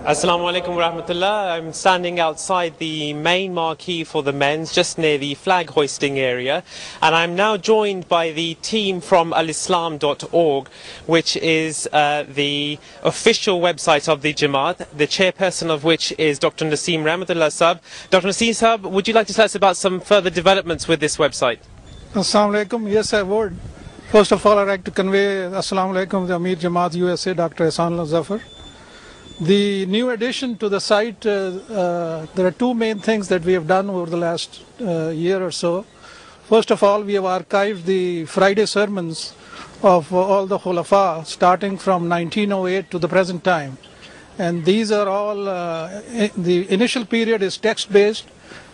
Assalamu alaikum wa rahmatullah. I'm standing outside the main marquee for the men's, just near the flag hoisting area, and I'm now joined by the team from alislam.org, which is the official website of the Jamaat, the chairperson of which is Dr. Naseem Rahmatullah Sahab. Dr. Naseem Sahab, would you like to tell us about some further developments with this website? Assalamu alaikum. Yes, I would. First of all, I'd like to convey Assalamu alaikum to Amir Jamaat USA, Dr. Ehsan Zafar. The new addition to the site, there are two main things that we have done over the last year or so. First of all, we have archived the Friday sermons of all the Khulafa starting from 1908 to the present time. And these are all, the initial period is text-based,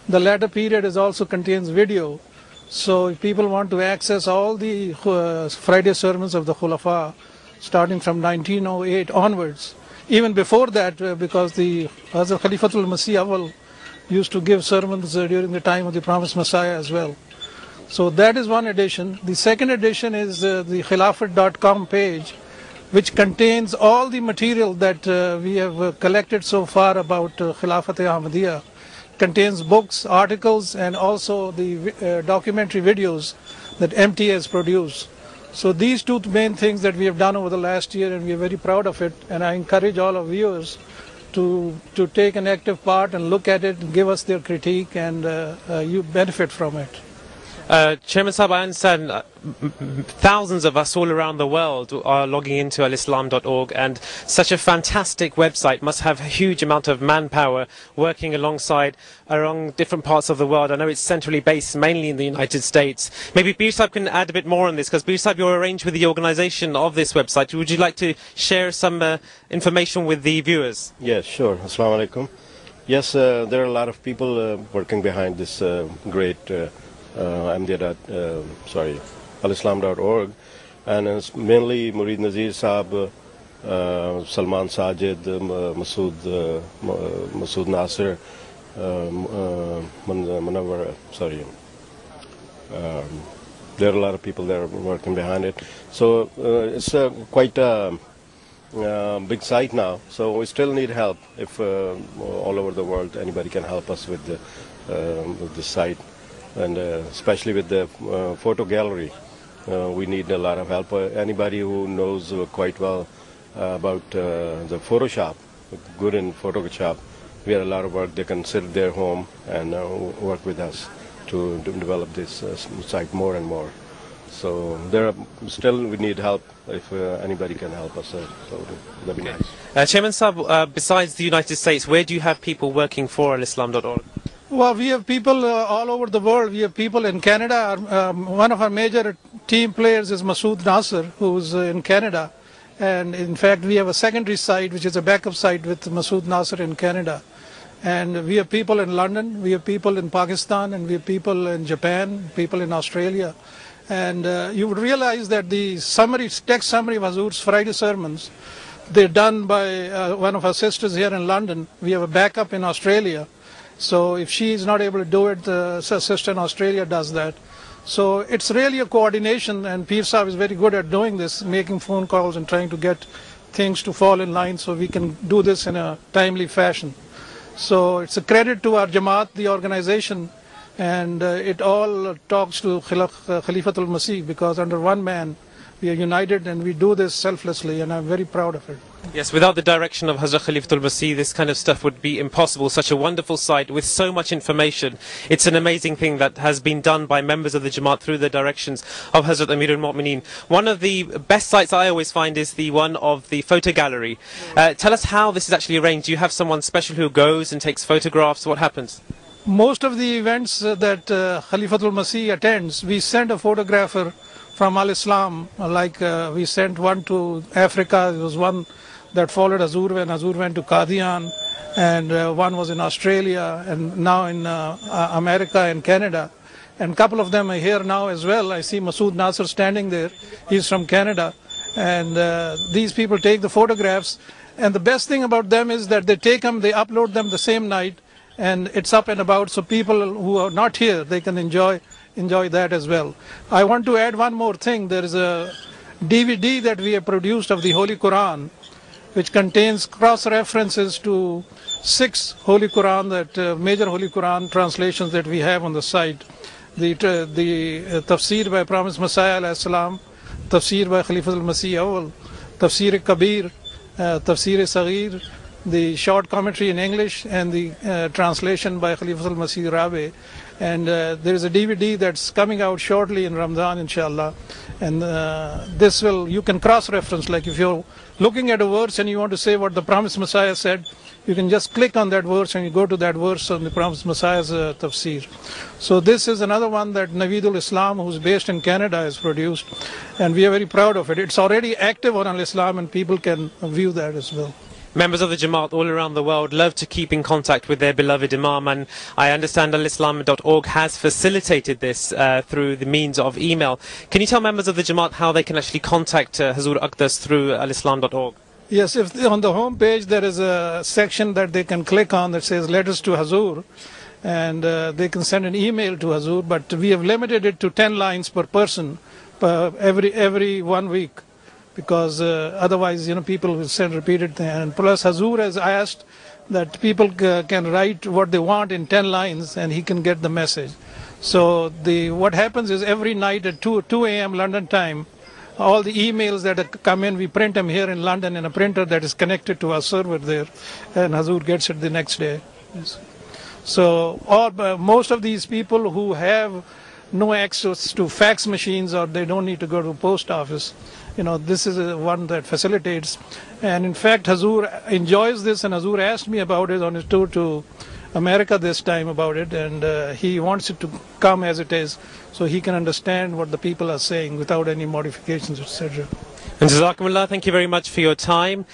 the latter period is also contains video. So if people want to access all the Friday sermons of the Khulafa starting from 1908 onwards, even before that, because the Hazrat Khalifatul Masih Awal used to give sermons during the time of the promised Messiah as well. So that is one edition. The second edition is the khilafat.com page, which contains all the material that we have collected so far about Khilafat Ahmadiyya. Contains books, articles, and also the documentary videos that MT has produced. So these two main things that we have done over the last year, and we are very proud of it, and I encourage all of viewers to take an active part and look at it and give us their critique, and you benefit from it. Chairman Sahab, I understand thousands of us all around the world are logging into alislam.org, and such a fantastic website must have a huge amount of manpower working alongside around different parts of the world. I know it's centrally based mainly in the United States. Maybe Bir Sahib can add a bit more on this, because Bir Sahib, you're arranged with the organization of this website. Would you like to share some information with the viewers? Yes, sure. Assalamu alaikum. Yes, there are a lot of people working behind this great alislam.org, and it's mainly Murid Nazir Saab, Salman Sajid, Masood Nasir, Munawwar, there are a lot of people that are working behind it. So it's quite a big site now, so we still need help. If all over the world anybody can help us with the site, and especially with the photo gallery, we need a lot of help. Anybody who knows quite well about the Photoshop, good in Photoshop, we have a lot of work. They can sit at their home and work with us to develop this site more and more. So we need help. If anybody can help us, so that'd be nice. Chairman Sahab, besides the United States, where do you have people working for alislam.org? Well, we have people all over the world. We have people in Canada. One of our major team players is Masood Nasir, who's in Canada. And in fact, we have a secondary site, which is a backup site with Masood Nasir in Canada. And we have people in London, we have people in Pakistan, and we have people in Japan, people in Australia. And you would realize that the text summary of Hazur's Friday sermons, they're done by one of our sisters here in London. We have a backup in Australia. So if she is not able to do it, the sister in Australia does that. So it's really a coordination, and Pir Sahib is very good at doing this, making phone calls and trying to get things to fall in line so we can do this in a timely fashion. So it's a credit to our Jamaat, the organization, and it all talks to Khalifatul Masih, because under one man we are united and we do this selflessly, and I'm very proud of it. Yes, without the direction of Hazrat Khalifatul Masih, this kind of stuff would be impossible. Such a wonderful site with so much information. It's an amazing thing that has been done by members of the Jamaat through the directions of Hazrat Amirul Mu'mineen. One of the best sites I always find is the one of the photo gallery. Tell us how this is actually arranged. Do you have someone special who goes and takes photographs? What happens? Most of the events that Khalifatul Masih attends, we send a photographer from Al-Islam, like we sent one to Africa. There was one that followed Hazur when Hazur went to Qadian, and one was in Australia, and now in America and Canada. And a couple of them are here now as well. I see Masood Nasir standing there. He's from Canada. And these people take the photographs. And the best thing about them is that they take them, they upload them the same night, and it's up and about, so people who are not here, they can enjoy that as well. I want to add one more thing. There is a DVD that we have produced of the Holy Quran, which contains cross-references to 6 Holy Quran, that major Holy Quran translations that we have on the site. The Tafsir by Promised Messiah alayhi salam, Tafsir by Khalifa al-Masih Awwal, Tafsir Kabir, Tafsir Saghir, the short commentary in English, and the translation by Khalifa al-Masih Rabi. And there is a DVD that's coming out shortly in Ramadan, inshallah. And this will, you can cross-reference, like if you're looking at a verse and you want to say what the Promised Messiah said, you can just click on that verse and you go to that verse on the Promised Messiah's tafsir. So this is another one that Naveedul Islam, who's based in Canada, has produced, and we are very proud of it. It's already active on Al-Islam and people can view that as well. Members of the Jamaat all around the world love to keep in contact with their beloved Imam, and I understand alislam.org has facilitated this through the means of email. Can you tell members of the Jamaat how they can actually contact Hazur Aqdas through alislam.org? Yes, if on the home page there is a section that they can click on that says letters to Hazur, and they can send an email to Hazur, but we have limited it to 10 lines per person every 1 week, because otherwise, people will send repeated things. And plus Hazur has asked that people can write what they want in 10 lines and he can get the message. So what happens is every night at 2 a.m. London time, all the emails that come in, we print them here in London in a printer that is connected to our server there, and Hazur gets it the next day. Yes. So most of these people who have no access to fax machines, or they don't need to go to a post office, this is one that facilitates. And in fact, Hazur enjoys this, and Hazur asked me about it on his tour to America this time about it, and he wants it to come as it is, so he can understand what the people are saying without any modifications, etc. And Jazakumullah, thank you very much for your time.